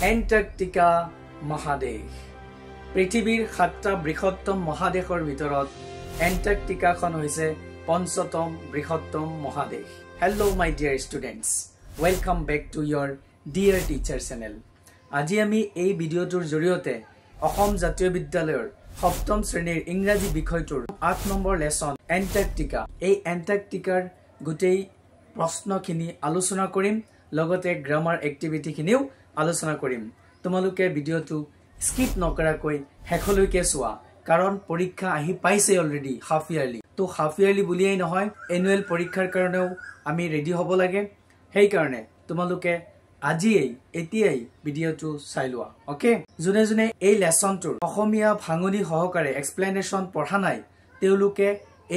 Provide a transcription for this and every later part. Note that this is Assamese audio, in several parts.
এণ্টাৰ্কটিকা মহাদেশ পৃথিৱীৰ 7টা বৃহত্তম মহাদেশৰ ভিতৰত এণ্টাৰ্কটিকাখন হৈছে পঞ্চতম বৃহত্তম মহাদেশ। Hello' my dear students, welcome back to your dear teacher channel. আজি আমি এই ভিডিঅ'টোৰ জৰিয়তে অসম জাতীয় বিদ্যালয়ৰ 7ম শ্ৰেণীৰ ইংৰাজী বিষয়টোৰ 8 নম্বৰ লেছন এণ্টাৰ্কটিকা, এই এণ্টাৰ্কটিকাৰ গোটেই প্ৰশ্নখিনি আলোচনা কৰিম, লগতে গ্ৰামাৰ এক্টিভিটিখিনিও আলোচনা কৰিম। তোমালোকে ভিডিঅ'টো স্কিপ নকৰাকৈ শেষলৈকে চোৱা, কাৰণ পৰীক্ষা আহি পাইছে অলৰেডি হাফ ইয়াৰলি। তো হাফ ইয়াৰলি বুলিয়েই নহয়, এনুৱেল পৰীক্ষাৰ কাৰণেও আমি ৰেডি হ'ব লাগে। সেইকাৰণে তোমালোকে এতিয়াই ভিডিঅ'টো চাই লোৱা। অ'কে, যোনে যোনে এই লেছনটোৰ অসমীয়া ভাঙনি সহকাৰে এক্সপ্লেনেশ্যন পঢ়া নাই, তেওঁলোকে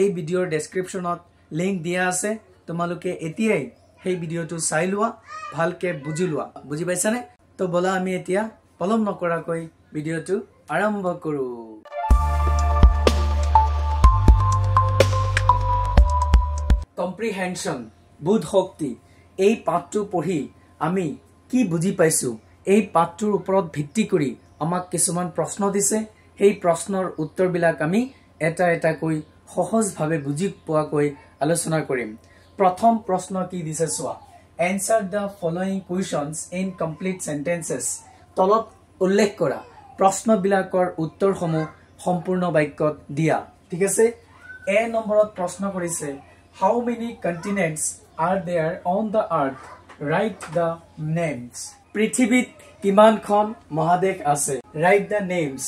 এই ভিডিঅ'ৰ ডেছক্ৰিপশ্যনত লিংক দিয়া আছে। তোমালোকে এতিয়াই সেই ভিডিঅ'টো চাই লোৱা, ভালকে বুজি লোৱা। বুজি পাইছানে? তো বলা আমি এতিয়া পলম নকৰাকৈ ভিডিঅ'টো আৰম্ভ কৰোঁ। কম্প্ৰিহেনশ্যন, বোধ শক্তি, এই পাঠটো পঢ়ি আমি কি বুজি পাইছো, এই পাঠটোৰ ওপৰত ভিত্তি কৰি আমাক কিছুমান প্ৰশ্ন দিছে। সেই প্ৰশ্নৰ উত্তৰবিলাক আমি এটা এটাকৈ সহজভাৱে বুজি পোৱাকৈ আলোচনা কৰিম। প্ৰথম প্ৰশ্ন কি দিছে চোৱা, answer the following questions in complete sentences. তলত উল্লেখ কৰা প্ৰশ্নবিলাকৰ উত্তৰসমূহ সম্পূৰ্ণ বাক্যত দিয়া। ঠিক আছে। এ নম্বৰত প্ৰশ্ন কৰিছে, how many continents are there on the earth, write the names. পৃথিৱীত কিমানখন মহাদেশ আছে, ৰাইট দ্য নেমছ।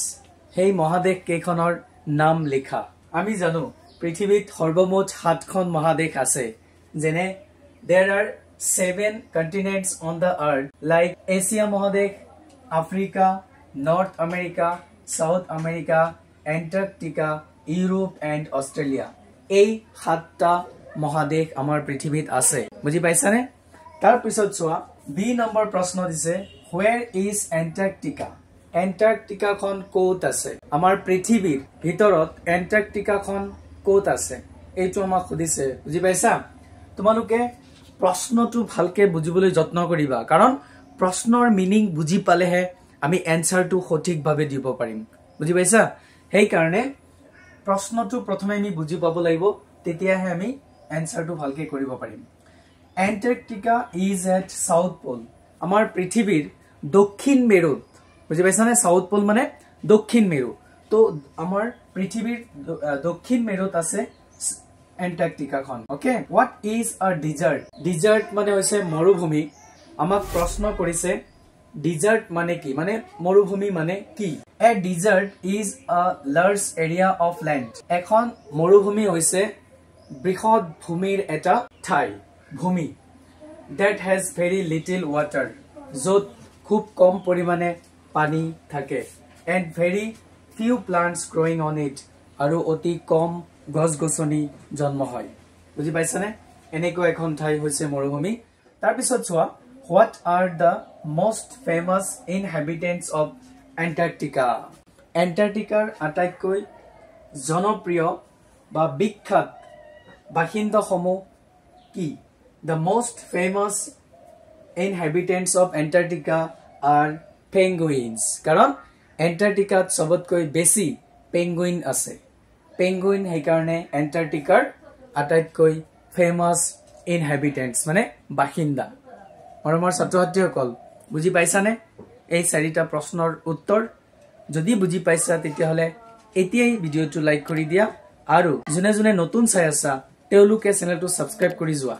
সেই মহাদেশ কেইখনৰ নাম লিখা। আমি জানো পৃথিৱীত সৰ্বমুঠ 7খন মহাদেশ আছে, যেনে there are 7 continents on the earth like Asia মহাদেশ, Africa, north America, south America, Antarctica, Europe and Australia. এই 7টা মহাদেশ আমাৰ পৃথিৱীত আছে। বুজি পাইছানে? তাৰ পিছত চোৱা, বি নম্বৰ প্ৰশ্ন দিছে, where is এণ্টাৰ্কটিকা। এণ্টাৰ্কটিকাখন ক'ত আছে? আমাৰ পৃথিৱীৰ ভিতৰত এণ্টাৰ্কটিকাখন ক'ত আছে, এইটো আমাক সুধিছে। বুজি পাইছা? তোমালোকে প্ৰশ্নটো ভালকে বুজিবলৈ যত্ন কৰিবা, কাৰণ প্ৰশ্নৰ মিনিং বুজি পালেহে আমি এনচাৰটো সঠিকভাৱে দিব পাৰিম। বুজি পাইছা? সেইকাৰণে প্ৰশ্নটো প্ৰথমে আমি বুজি পাব লাগিব, তেতিয়াহে আমি এনচাৰটো ভালকে কৰিব পাৰিম। Antarctica is at south pole. আমাৰ পৃথিৱীৰ দক্ষিণ মেৰুত। বুজি পাইছানে? চাউথ পল মানে দক্ষিণ মেৰু। তো আমাৰ পৃথিৱীৰ দক্ষিণ মেৰুত আছে এণ্টাৰ্কটিকাখন। Okay, what is a desert. Desert মানে হৈছে মৰুভূমি। আমাক প্ৰশ্ন কৰিছে ডিজাৰ্ট মানে কি, মানে মৰুভূমি মানে কি। A desert is a large area of land. এখন মৰুভূমি হৈছে বৃহৎ ভূমিৰ এটা ঠাই, ভূমি। That has very little water, য'ত খুব কম পৰিমাণে পানী থাকে। And very few plants growing on it, আৰু অতি কম গছ গছনি জন্ম হয়। বুজি পাইছানে? এনেকুৱা এখন ঠাই হৈছে মৰুভূমি। তাৰপিছত চোৱা, what are the most famous inhabitants of Antarctica. এণ্টাৰ্কটিকাৰ আটাইতকৈ জনপ্ৰিয় বা বিখ্যাত বাসিন্দাসমূহ কি? The most famous inhabitants of Antarctica are penguins. কাৰণ এণ্টাৰ্কটিকাত চবতকৈ বেছি পেংগুইন আছে। পেংগুইন সেইকাৰণে এণ্টাৰ্কটিকাৰ আটাইতকৈ ফেমাছ ইনহেবিটেণ্টছ মানে বাসিন্দা। মৰমৰ ছাত্ৰ ছাত্ৰীসকল, বুজি পাইছানে এই 4টা প্ৰশ্নৰ উত্তৰ? যদি বুজি পাইছা তেতিয়াহ'লে এতিয়াই ভিডিঅ'টো লাইক কৰি দিয়া, আৰু যোনে যোনে নতুন চাই আছা তেওঁলোকে চেনেলটো ছাবস্ক্ৰাইব কৰি যোৱা,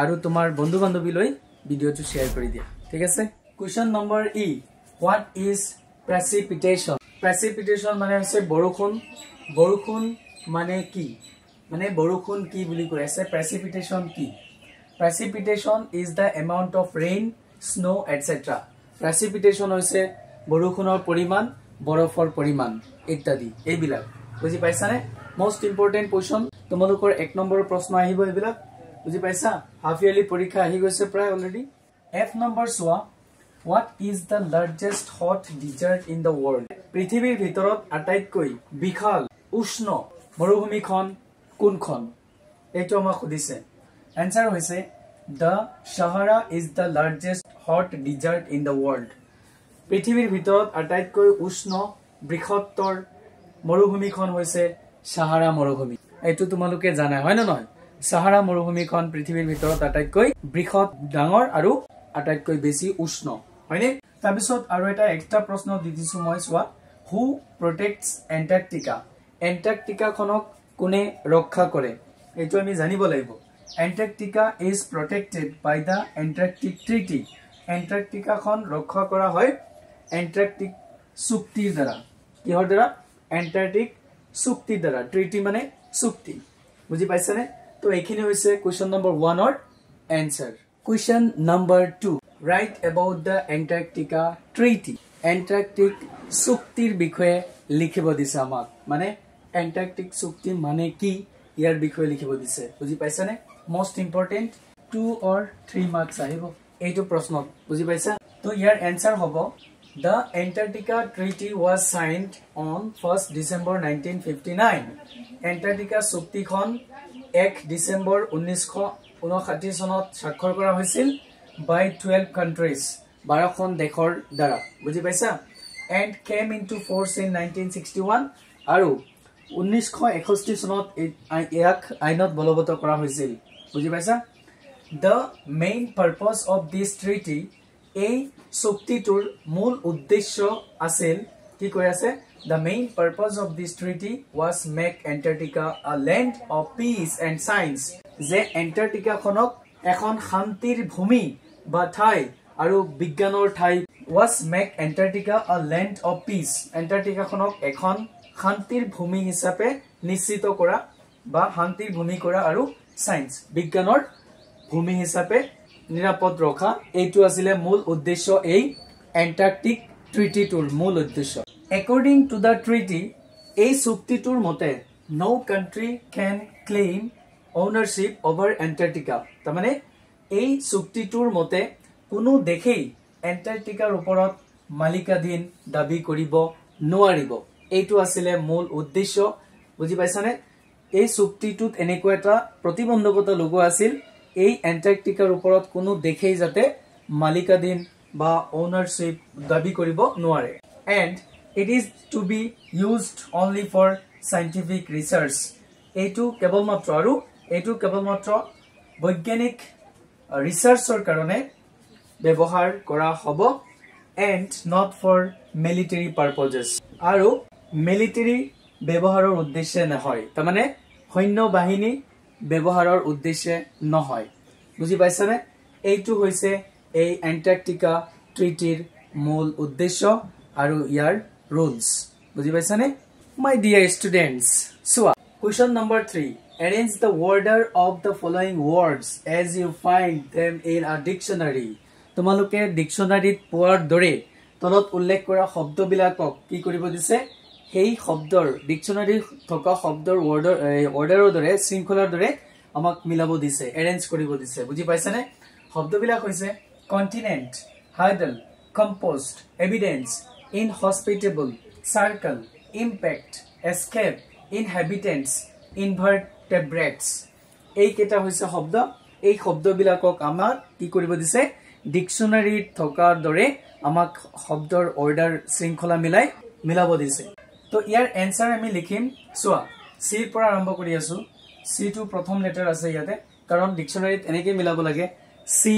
আৰু তোমাৰ বন্ধু বান্ধৱীলৈ ভিডিঅ'টো শ্বেয়াৰ কৰি দিয়া। ঠিক আছে। Question number E, what is precipitation. Precipitation মানে হৈছে বৰষুণ। বৰষুণ মানে কি, মানে বৰষুণ কি বুলি কৈ আছে, প্ৰেচিপিটেশ্যন কি। Precipitation is the amount of rain, snow etcetera. Precipitation হৈছে বৰষুণৰ পৰিমাণ, বৰফৰ পৰিমাণ ইত্যাদি এইবিলাক। বুজি পাইছানে? মষ্ট ইম্পৰ্টেণ্ট কুৱেশ্যন, তোমালোকৰ 1 নম্বৰৰ প্ৰশ্ন আহিব এইবিলাক। বুজি পাইছা? হাফ ইয়াৰলি পৰীক্ষা আহি গৈছে প্ৰায় অলৰেডি। এফ নম্বৰ চোৱা, what is the largest hot desert in the world. পৃথিৱীৰ ভিতৰত আটাইতকৈ বিশাল উষ্ণ মৰুভূমিখন কোনখন, এইটো আমাক সুধিছে। এনচাৰ হৈছে the Sahara is the largest hot desert in the world. পৃথিৱীৰ ভিতৰত আটাইতকৈ উষ্ণ বৃহত্তৰ মৰুভূমিখন হৈছে সাহাৰা মৰুভূমি এইটো তোমালোকে জানা হয় না নহয় সাহাৰা মৰুভূমিখন পৃথিৱীৰ ভিতৰত আটাইতকৈ বৃহৎ ডাঙৰ আৰু আটাইতকৈ বেছি উষ্ণ হয়নে তাৰপিছত আৰু এটা এক্সট্ৰা প্ৰশ্ন দি দিছো মই চোৱা হু প্ৰটেক্টছ এণ্টাৰ্কটিকা এণ্টাৰ্কটিকাখনক কোনে ৰক্ষা কৰে এইটো আমি জানিব লাগিব Antarctica is protected by the Antarctic treaty এণ্টাৰ্কটিকাখন ৰক্ষা কৰা হয় এণ্টাৰ্কটিক চুক্তিৰ দ্বাৰা কিহৰ দ্বাৰা এণ্টাৰ্কটিক চুক্তিৰ দ্বাৰা ট্ৰিটি মানে চুক্তি বুজি পাইছানে তো এইখিনি হৈছে question number 1 or answer question number 2 write about the Antarctica Treaty Antarctic চুক্তিৰ বিষয়ে লিখিব দিছে আমাক মানে Antarctic চুক্তি মানে কি ইয়াৰ বিষয়ে লিখিব দিছে বুজি পাইছানে most important 2 or 3 marks আহিব এইটো প্ৰশ্ন বুজি পাইছা তো ইয়াৰ এনসাৰ হ'ব The Antarctica Treaty was signed on 1st December 1959 Antarctica চুক্তিখন 1 ডিসেম্বৰ 1959 চনত স্বাক্ষৰ কৰা হৈছিল by 12 countries 12 খন দেশৰ দ্বাৰা বুজি পাইছা and came into force in 1961 আৰু 1961 চনত ইয়াক আইনত বলবৎ কৰা হৈছিল বুজি পাইছা the main purpose of this treaty এই চুক্তিটোৰ মূল উদ্দেশ্য আছিল কি কৈ আছে the main purpose of this treaty was make Antarctica a land of peace and science যে এণ্টাৰ্কটিকা খনক এখন শান্তিৰ ভূমি বা ঠাই আৰু বিজ্ঞানৰ ঠাই was make Antarctica a land of peace Antarctica খনক এখন শান্তিৰ ভূমি হিচাপে নিশ্চিত কৰা বা শান্তিৰ ভূমি কৰা আৰু সায়েন্স বিজ্ঞানৰ ভূমি হিচাপে নিৰাপদ ৰখা এইটো আছিল মূল উদ্দেশ্য এই এণ্টাৰ্কটিক ট্ৰিটিটোৰ মূল উদ্দেশ্য according to the treaty এই চুক্তিটোৰ মতে no country can claim ownership over Antarctica তাৰমানে এই চুক্তিটোৰ মতে কোনো দেশেই এণ্টাৰ্কটিকাৰ ওপৰত মালিকাধীন দাবী কৰিব নোৱাৰিব এইটো আছিল মূল উদ্দেশ্য বুজি পাইছানে এই চুক্তিটোত এনেকুৱা এটা প্ৰতিবন্ধকতা লগোৱা আছিল এই এণ্টাৰ্কটিকাৰ ওপৰত কোনো দেশেই যাতে মালিকাধীন বা ওনাৰশিপ দাবী কৰিব নোৱাৰে and it is to be used only for scientific research এইটো কেৱলমাত্ৰ আৰু এইটো কেৱলমাত্ৰ বৈজ্ঞানিক ৰিসাৰ্চৰ কাৰণে ব্যৱহাৰ কৰা হ'ব and not for military purposes আৰু military ব্যৱহাৰৰ উদ্দেশ্যে নহয় তাৰমানে সৈন্য বাহিনী ব্যৱহাৰৰ উদ্দেশ্যে নহয় বুজি পাইছানে এইটো হৈছে এই এণ্টাৰ্কটিকা ট্ৰিটিৰ মূল উদ্দেশ্য আৰু ইয়াৰ rules বুজি পাইছানে my dear students so question number 3 arrange the order of the following words as you find them in a dictionary তোমালোকে ডিকশনাৰীত পোৱাৰ দৰে তলত উল্লেখ কৰা শব্দবিলাকক কি কৰিব দিছে সেই শব্দৰ ডিকশনাৰীত থকা শব্দৰ অৰ্ডাৰৰ দৰে শৃংখলাৰ দৰে আমাক মিলাব দিছে এৰেঞ্জ কৰিব দিছে বুজি পাইছানে শব্দবিলাক হৈছে কন্টিনেন্ট হাইডল compost evidence inhospitable circle impact escape inhabitants invertebrates এই কেটা হৈছে শব্দ এই শব্দবিলাকক আমাক কি কৰিব দিছে ডিকশনাৰীত থকাৰ দৰে আমাক শব্দৰ অৰ্ডাৰ শৃংখলা মিলাব দিছে তো ইয়াৰ এনসাৰ আমি লিখিম সোৱা সি পৰা আৰম্ভ কৰি আছো সি টু প্ৰথম লেটাৰ আছে ইয়াতে কাৰণ ডিকশনাৰীত এনেকৈ মিলাব লাগে সি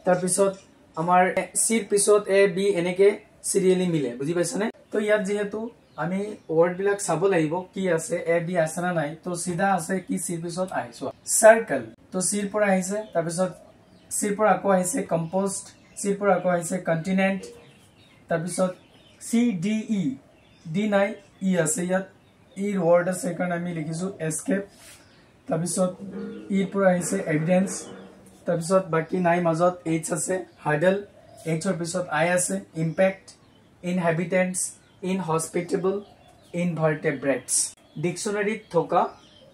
তাৰ পিছত আমাৰ সিৰ পিছত এ বি এনেকৈ সিরিয়ালি মিলে বুঝি পাইছানে তো ইয়াত যেহেতু আমি ওয়ার্ড বিলাক চাব লাগিব কি আছে এ বি আছে না নাই তো সিধা আছে কি সিৰ পিছত আহিছো সাৰ্কেল তো সিৰ পৰা আহিছে তাৰ পিছত সিৰ পৰা আকৌ আহিছে কম্পোষ্ট সিৰ পৰা আকৌ আহিছে কন্টিনেন্ট তাৰ পিছত সি ডি ই ডি নাই ই আছে ইয়াত ই ওয়ার্ড আছে কাৰণ আমি লিখিছো এস্কেপ তাৰ পিছত ই পৰা আহিছে এভিডেন্স তাৰ পিছত বাকি নাই মাজত এইচ আছে হাইডল এইচৰ পিছত আই আছে ইম্প্যাক্ট inhabitants inhospitable invertebrates ডিকশনাৰীত থকা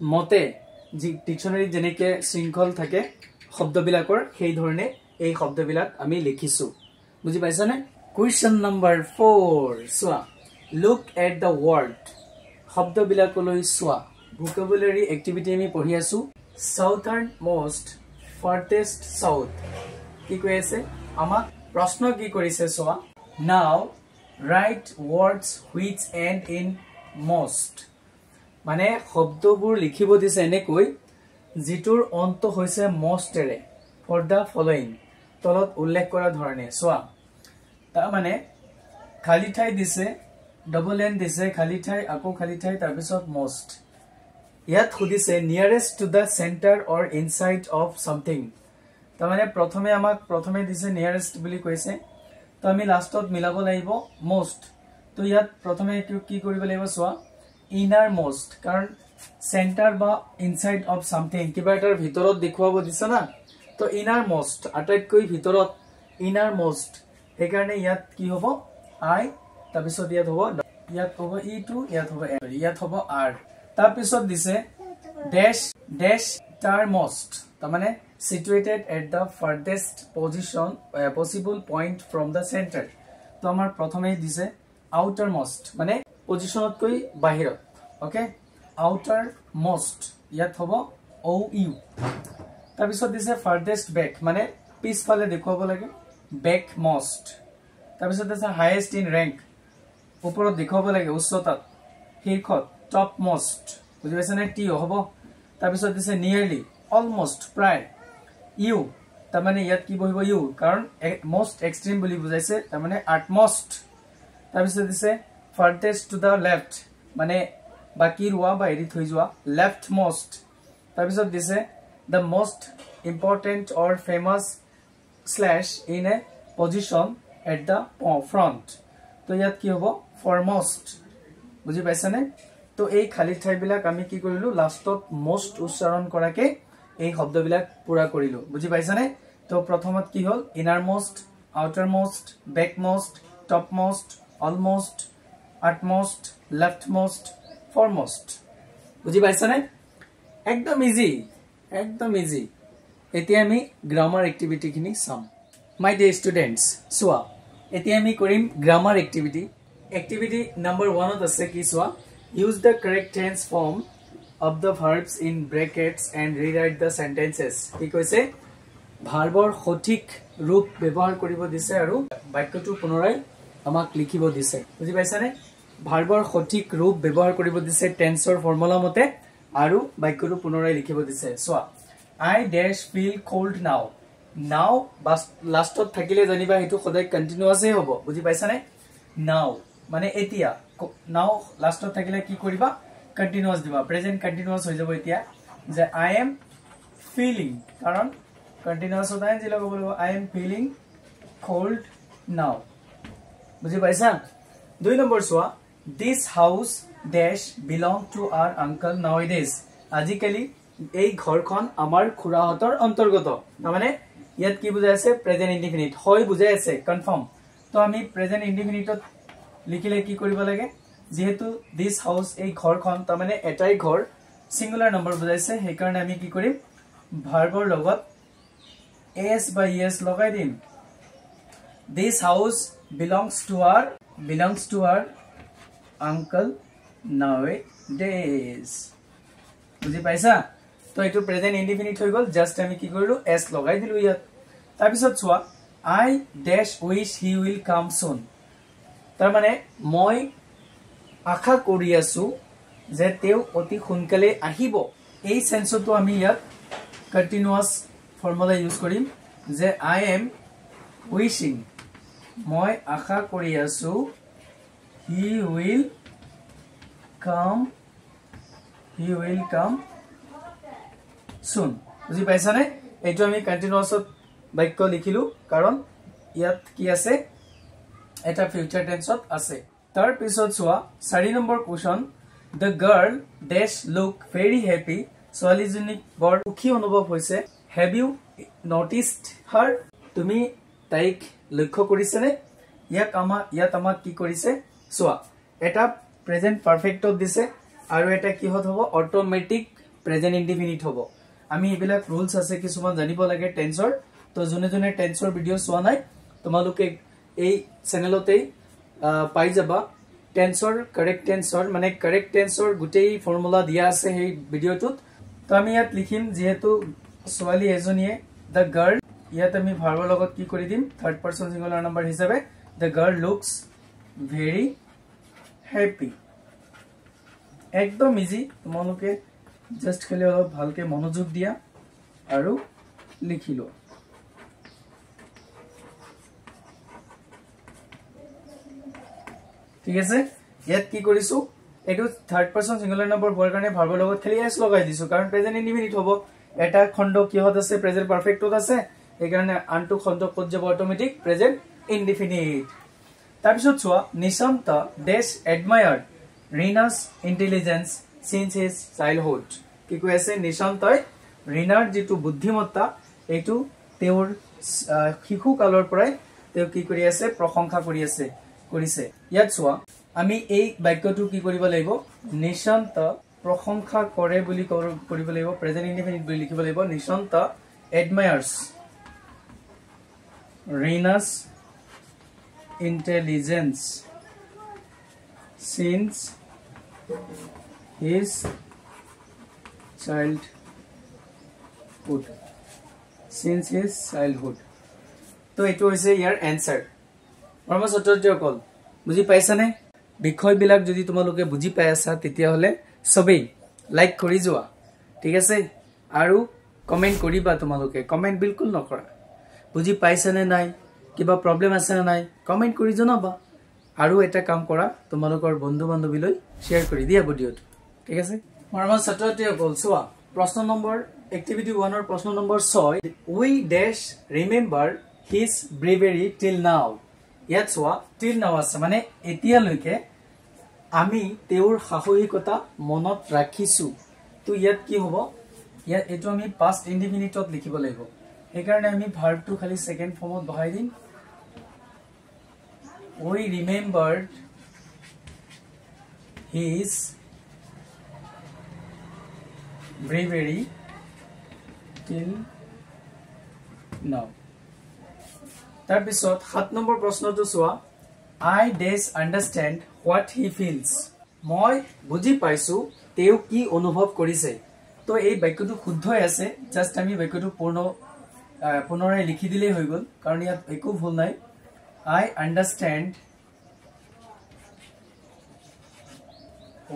মতে ডিকশনাৰীত যেনেকৈ শৃংখল থাকে শব্দবিলাকৰ সেই ধৰণে এই শব্দবিলাক আমি লিখিছো বুজি পাইছানে question number 4 so look at the word শব্দবিলাকলৈ সোৱা ভোকাবুলাৰী এক্টিভিটি আমি পঢ়ি আছো সাউথাৰ্ণ মোষ্ট farthest south কি কৈ আছে আমাক প্ৰশ্ন কি কৰিছে সোৱা now write words which end in most মানে শব্দবোৰ লিখিব দিছে এনেকৈ যিটোৰ অন্ত হৈছে মস্টেৰে for the following তলত উল্লেখ কৰা ধৰণে সোৱা তাৰ মানে খালি ঠাই দিছে ডবল এন দিছে খালি ঠাই আকৌ খালি ঠাই তাৰ পিছত most ইয়াত খুদিছে nearest to the center or inside of something তাৰ মানে প্ৰথমে দিছে nearest বুলি কৈছে তো আমি লাষ্টত মিলাব লাগিব most তো ইয়াত প্ৰথমে কি কৰিব লাগিব সোৱা inner most কাৰণ center বা inside of something কিবা এটাৰ ভিতৰত দেখুৱাব দিছে না তো inner most আটাইতকৈ ভিতৰত inner most এই কাৰণে ইয়াত কি হ'ব I তাৰ পিছত ইয়াত হ'ব e2 ইয়াত হ'ব r তাৰ পিছত দিছে dash most তাৰ মানে situated at the farthest position possible point from the center তো আমাৰ প্ৰথমে দিছে outermost মানে পজিশনতকৈ বাহিৰত ওকে outermost ইয়াত হ'ব ou তাৰ পিছত দিছে farthest back মানে পিছফালে দেখুৱাব লাগে backmost তাৰ পিছত দিছে highest in rank ওপৰত দেখুৱাব লাগে উচ্চতাত শীৰ্ষত topmost বুজি পাইছা নে টি হ'ব তাৰ পিছত দিছে nearly almost প্ৰায় ইউ তাৰ মানে ইয়াত কি বহিব ইউ কাৰণ most extreme বুলি বুজাইছে তাৰ মানে utmost তাৰ পিছত দিছে farthest to the left মানে বাকি ৰুৱা বা এৰি থৈ যোৱা leftmost তাৰ পিছত দিছে the most important or famous slash in a position at the front তো ইয়াত কি হ'ব foremost বুজি পাইছা নে তো এই খালি ঠাই বিলাক আমি কি কৰিলো লাষ্টত most উচ্চাৰণ কৰাকে এই শব্দবিলাক পুৰা কৰিলো বুজি পাইছা নে তো প্ৰথমত কি হ'ল innermost outermost backmost topmost almost utmost leftmost foremost বুজি পাইছা নে একদম ইজি এতিয়া আমি গ্ৰামাৰ এক্টিভিটি খিনি চাম মাই ডিয়াৰ ষ্টুডেন্টস সোৱা এতিয়া আমি কৰিম গ্ৰামাৰ এক্টিভিটি নাম্বাৰ 1 ত আছে কি সোৱা use the correct tense form of the verbs in brackets and rewrite the sentences কি কৈছে ভাৰ্বৰ সঠিক ৰূপ ব্যৱহাৰ কৰিব দিছে আৰু বাক্যটো পুনৰাই আমাক লিখিব দিছে বুজি পাইছা নে ভাৰ্বৰ সঠিক ৰূপ ব্যৱহাৰ কৰিব দিছে টেন্সৰ ফৰ্মুলা মতে আৰু বাক্যটো পুনৰাই লিখিব দিছে সোৱা I dash feel cold now লাষ্টত থাকিলে জানিবা হেতু সদায় কন্টিনিউয়াস হ'ব বুজি পাইছা নে now মানে এতিয়া now লাষ্টত থাকিলে কি কৰিবা কন্টিনিউয়াস দিবা প্ৰেজেন্ট কন্টিনিউয়াস হৈ যাব এতিয়া যে I am feeling কাৰণ কন্টিনিউয়াস হতাই যে লগাব লাগিব I am feeling cold now বুজি পাইছা 2 number সোৱা this house dash belong to our uncle nowadays আজিকালি এই ঘৰখন আমাৰ খুৰাহতৰ অন্তৰ্গত মানে ইয়াত কি বুজাই আছে প্ৰেজেন্ট ইনডিফিনিট হয় বুজাই আছে কনফাৰ্ম তো আমি প্ৰেজেন্ট ইনডিফিনিটত লিখিলে কি কৰিব লাগে যেহেতু this house এই ঘৰখন তাৰ মানে এটাই ঘৰ সিঙ্গুলাৰ নম্বৰ বুজাইছে সেই কাৰণে আমি কি কৰিম ভাৰ্বৰ লগত s বা es লগাই দিম this house belongs to our uncle nowadays বুজি পাইছা তো এটো প্ৰেজেন্ট ইনডিফিনিট হৈ গল জাস্ট আমি কি কৰিলো s লগাই দিলো ইয়াত তাৰ পিছত সোৱা I dash wish he will come soon তাৰ মানে মই আশা কৰি আছো যে তেও অতি সোনকালে আহিব এই সেন্সটো আমি ইয়াত কন্টিনিউয়াস ফৰ্মুলা ইউজ কৰিম যে I am wishing মই আশা কৰি আছো he will come soon বুজি পাইছা নে এটো আমি কন্টিনিউয়াসত বাক্য লিখিলো কাৰণ ইয়াত কি আছে এটা ফিউচাৰ টেন্সত আছে তাৰ পিছত সোৱা 4 number question the girl dash look very happy ছোৱালীজনী বৰ সুখী অনুভৱ হৈছে have you noticed her তুমি তাইক লক্ষ্য কৰিছানে ইয়াত আমাক কি কৰিছে সোৱা এটা প্ৰেজেন্ট পাৰফেক্টত দিছে আৰু এটা কি হত হ'ব অটোমেটিক প্ৰেজেন্ট ইনডিফিনিট হ'ব আমি এবিলাক ৰুলস আছে কিছুমান জানিব লাগে টেন্সৰ তো জনে টেন্সৰ ভিডিও সোৱা নাই তোমালোকে এই চেনেলতে পাই যাবা টেন্সৰ কাৰেক্ট টেন্সৰ গুটেই ফৰ্মুলা দিয়া আছে এই ভিডিওটোত তো আমি ইয়াত লিখিম যেহেতু ছোৱালী এজনীয়ে the girl ইয়াত আমি ভাৰ্বৰ লগত কি কৰি দিম থাৰ্ড পাৰসন সিঙ্গুলাৰ নম্বৰ হিচাপে the girl looks very happy একদম ইজি তোমালোকে জাস্ট খালি অলপ ভালকে মনোযোগ দিয়া আৰু লিখিলো ঠিক আছে ইয়াত কি কৰিছো এটো থাৰ্ড পাৰসন সিঙ্গুলাৰ নম্বৰ হোৱাৰ কাৰণে ভাৰ্বৰ লগত খালি এস লগাই দিছো কাৰণ প্ৰেজেন্ট ইনডিফিনিট হ'ব এটা খণ্ড কিহত আছে প্ৰেজেন্ট পাৰফেক্টত আছে এই কাৰণে আনটো খণ্ড ক'ত যাব অটোমেটিক প্ৰেজেন্ট ইনডিফিনিট তাৰপিছত চোৱা নিশান্ত ডেশ এডমায়াৰ্ড ৰীনাস ইন্টেলিজেন্স সিন্স হিজ চাইল্ডহুড কি কৈ আছে নিশান্তই ৰীনাৰ যেটো বুদ্ধিমত্তা এটো তেওঁৰ শিশু কালৰ পৰাই তেওঁ কি কৰি আছে প্ৰশংসা কৰি আছে কৰিছে ইয়াত চোৱা আমি এই বাক্যটো কি কৰিব লাগিব নিশান্ত প্ৰশংসা কৰে বুলি কৰিব লাগিব প্ৰেজেন্ট ইনডিফিনিট বুলি লিখিব লাগিব Nishant এডমায়াৰ্স ৰীনাস intelligence since his childhood তো এটো হৈছে ইয়াৰ এনসাৰ মৰমৰ ছাত্ৰছাত্ৰীসকল বুজি পাইছানে বিষয়বিলাক যদি তোমালোকে বুজি পাই আছা তেতিয়া হলে সবেই লাইক কৰি যোৱা ঠিক আছে আৰু কমেন্ট কৰিবা তোমালোকে কমেন্ট বিলকুল নকৰা বুজি পাইছানে নাই কিবা প্ৰবলেম আছে না নাই কমেন্ট কৰি জনাবা আৰু এটা কাম কৰা তোমালোকৰ বন্ধু বান্ধৱীলৈ শেয়াৰ কৰি দিয়া ভিডিওটো ঠিক আছে মৰমৰ ছাত্ৰছাত্ৰীসকল চোৱা প্ৰশ্ন নম্বৰ এক্টিভিটি 1 ৰ প্ৰশ্ন number 6 we dash remember his bravery till now ইয়াত চোৱা till now আছে মানে এতিয়ালৈকে আমি তেওঁৰ সাহসিকতা মনত ৰাখিছো তো ইয়াত কি হ'ব ইয়াত এটো আমি past indefinite-ত লিখিব লাগিব সেইকাৰণে আমি ভাৰ্বটো খালি সেকেন্ড ফৰ্মত বহাই দিম we remembered his bravery till now তাৰপিছত 7 নম্বৰ প্ৰশ্নটো চোৱা I dash understand what he feels মই বুজি পাইছো তেওঁ কি অনুভৱ কৰিছে তো এই বাক্যটো শুদ্ধ আছে জাস্ট আমি বাক্যটো পুনৰাই লিখি দিলে হৈ গল কাৰণ ইয়াত একো ভুল নাই I understand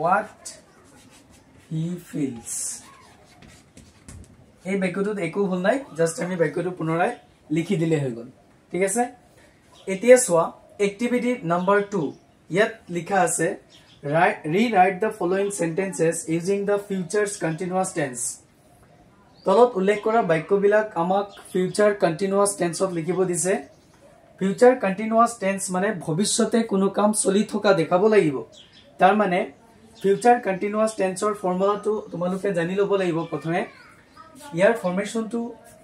what he feels এই বাক্যটোত একো ভুল নাই জাস্ট আমি বাক্যটো পুনৰাই লিখি দিলে হৈ গল ঠিক আছে এতিয়া চোৱা এক্টিভিটি নম্বৰ 2 ইয়াত লিখা আছে rewrite the following sentences using the future's continuous tense তলত উল্লেখ কৰা বাক্যবিলাক আমাক ফিউচাৰ কন্টিনিউয়াস টেন্সত লিখিব দিছে ফিউচাৰ কন্টিনিউয়াস টেন্স মানে ভৱিষ্যতে কোনো কাম চলি থকা দেখাব লাগিব তাৰ মানে ফিউচাৰ কন্টিনিউয়াস টেন্সৰ ফৰ্মুলাটো তোমালোকে জানি লব লাগিব প্ৰথমে ইয়াৰ ফৰ্মেশনটো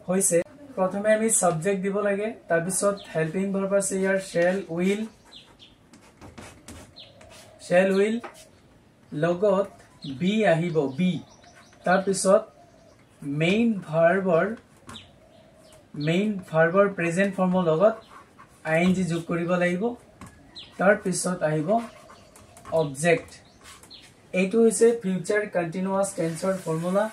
হৈছে প্ৰথমে আমি সাবজেক্ট দিব লাগে তাৰ পিছত হেল্পিং ভাৰ্ব আছে ইয়াৰ shall will লগত বি আহিব বি তাৰ পিছত মেইন ভাৰ্বৰ প্ৰেজেন্ট ফৰ্মৰ লগত ing যোগ কৰিব লাগিব তাৰ পিছত আহিব অবজেক্ট এইটো হৈছে ফিউচাৰ কন্টিনিউয়াস টেন্সৰ ফৰ্মুলা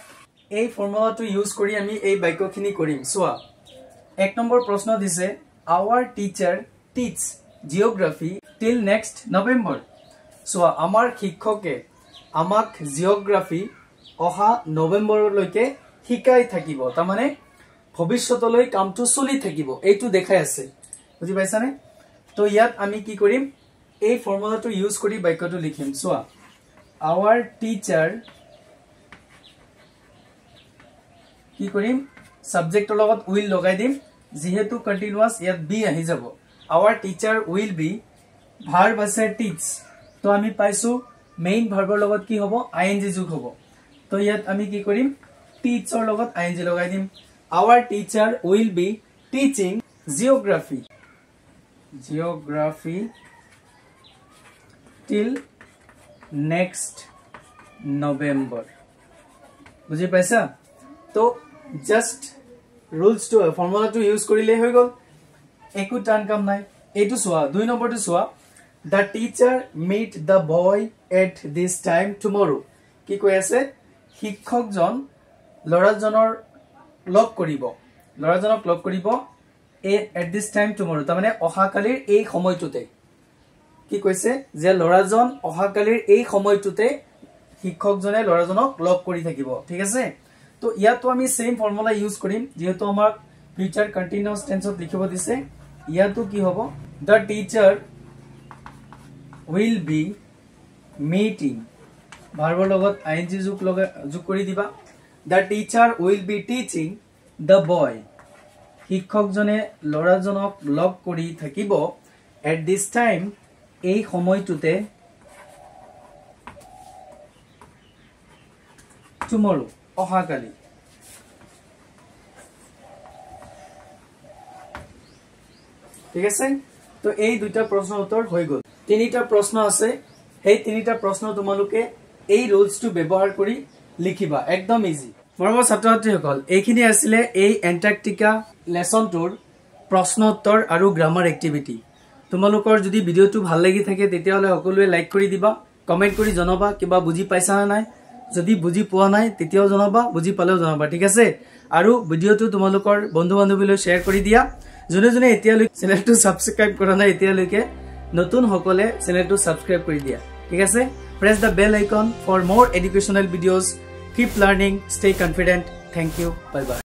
এই ফৰ্মুলাটো ইউজ কৰি আমি এই বাক্যখিনি কৰিম চোৱা এক নম্বৰ প্ৰশ্ন দিছে our teacher teach geography till next November চোৱা আমাৰ শিক্ষকে আমাক জিওগ্ৰাফি অহা নৱেম্বৰলৈকে শিকাই থাকিব তাৰ মানে ভৱিষ্যতলৈ কামটো চলি থাকিব এইটো দেখাই আছে বুজি পাইছানে তো ইয়াত আমি কি কৰিম এই ফৰ্মুলাটো ইউজ কৰি বাক্যটো লিখিম চোৱা our teacher কি কৰিম সাবজেক্টৰ লগত will লগাই দিম যেহেতু কন্টিনিউয়াস ইয়াত বি আহি যাব our teacher will be verb আছে teach তো আমি পাইছো মেইন ভাৰ্বৰ লগত কি হ'ব ing যোগ হ'ব তো ইয়াত আমি কি কৰিম টিচাৰ লগত ing লগাই দিম our teacher will be teaching geography till next November বুজি পাইছা তো just rules to formula to use কৰিলে হৈ গল একো টান কাম নাই এইটো চোৱা 2 নম্বৰটো চোৱা the teacher meet the boy at this time tomorrow কি কৈ আছে শিক্ষকজন লৰাজনৰ লগ কৰিব লৰাজনক লগ কৰিব at this time tomorrow তাৰ মানে অহা কালিৰ এই সময়টোতে কি কৈছে যে লৰাজন অহাকালিৰ এই সময়টোতে শিক্ষকজনে লৰাজনক লগ কৰি থাকিব ঠিক আছে তো ইয়াতো আমি সেম ফৰ্মুলা ইউজ কৰিম যেহেতু আমাক ফিউচাৰ কন্টিনিউয়াস টেন্সত লিখিব দিছে ইয়াতো কি হ'ব the teacher will be meeting ভাৰ্বৰ লগত ing যোগ কৰি দিবা the teacher will be teaching the boy শিক্ষকজনে লৰাজনক লগ কৰি থাকিব at this time এই সময়টোতে tomorrow অহাকালি ঠিক আছে তো এই দুইটা প্ৰশ্নৰ উত্তৰ হৈ গল তিনিটা প্ৰশ্ন আছে এই তিনিটা প্ৰশ্ন তোমালোকে এই ৰুলছটো ব্যৱহাৰ কৰি লিখিবা একদম ইজি মৰমৰ ছাত্ৰ-ছাত্ৰীসকল এইখিনি আছিল এই এন্টাৰ্কটিকা লেসনটোৰ প্ৰশ্ন উত্তৰ আৰু গ্ৰামাৰ এক্টিভিটি তোমালোকৰ যদি ভিডিওটো ভাল লাগি থাকে তেতিয়াহলে সকলোৱে লাইক কৰি দিবা কমেন্ট কৰি জনাবা কিবা বুজি পাইছা না নাই যদি বুজি পোৱা নাই তেতিয়াও জনাবা বুজি পালেও জনাবা ঠিক আছে আৰু ভিডিওটো তোমালোকৰ বন্ধু-বান্ধৱীলৈ শেয়াৰ কৰি দিয়া জনে জনে এতিয়ালৈকে চেনেলটো সাবস্ক্ৰাইব কৰা নাই এতিয়ালৈকে নতুন সকলে চেনেলটো সাবস্ক্ৰাইব কৰি দিয়া ঠিক আছে press the bell icon for more educational videos keep learning stay confident thank you bye bye